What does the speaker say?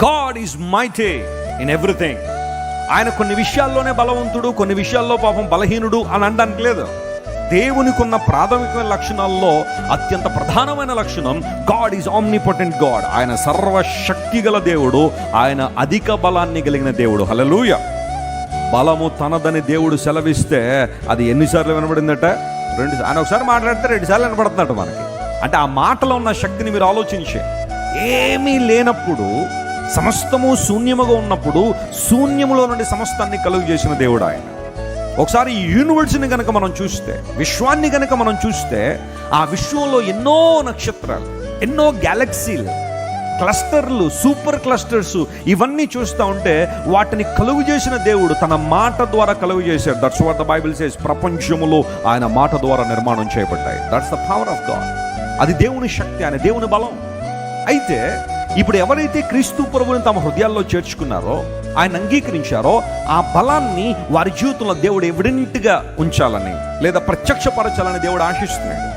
God is mighty in everything. ఆయన కొన్ని విషయాల్లోనే బలవంతుడు, కొన్ని విషయాల్లో పాపం బలహీనుడు అని అనడానికి లేదు. దేవునికి ఉన్న ప్రాథమిక లక్షణాల్లో అత్యంత ప్రధానమైన లక్షణం గాడ్ ఈజ్ ఆమ్నిపోటెంట్ గాడ్. ఆయన సర్వశక్తి గల దేవుడు, ఆయన అధిక బలాన్ని కలిగిన దేవుడు. హల్లెలూయా. బలము తనదని దేవుడు సెలవిస్తే అది ఎన్నిసార్లు వినబడిందట? ఆయన ఒకసారి మాట్లాడితే 2 సార్లు వినబడుతున్నట్టు మనకి. అంటే ఆ మాటలో ఉన్న శక్తిని మీరు ఆలోచించే. ఏమీ లేనప్పుడు, సమస్తము శూన్యముగా ఉన్నప్పుడు శూన్యములో నుండి సమస్తాన్ని కలుగు చేసిన దేవుడు ఆయన. ఒకసారి ఈ యూనివర్స్ని కనుక మనం చూస్తే, విశ్వాన్ని కనుక మనం చూస్తే, ఆ విశ్వంలో ఎన్నో నక్షత్రాలు, ఎన్నో గ్యాలక్సీలు, క్లస్టర్లు, సూపర్ క్లస్టర్స్, ఇవన్నీ చూస్తూ ఉంటే వాటిని కలుగు చేసిన దేవుడు తన మాట ద్వారా కలుగు చేశాడు. That's what the Bible says. ప్రపంచములో ఆయన మాట ద్వారా నిర్మాణం చేయబడ్డాయి. That's the power of God. అది దేవుని శక్తి, ఆయన దేవుని బలం. అయితే ఇప్పుడు ఎవరైతే క్రీస్తు ప్రభువుని తమ హృదయాల్లో చేర్చుకున్నారో, ఆయన అంగీకరించారో, ఆ బలాన్ని వారి జీవితంలో దేవుడు ఎవిడెంట్గా ఉంచాలని లేదా ప్రత్యక్షపరచాలని దేవుడు ఆశిస్తున్నాడు.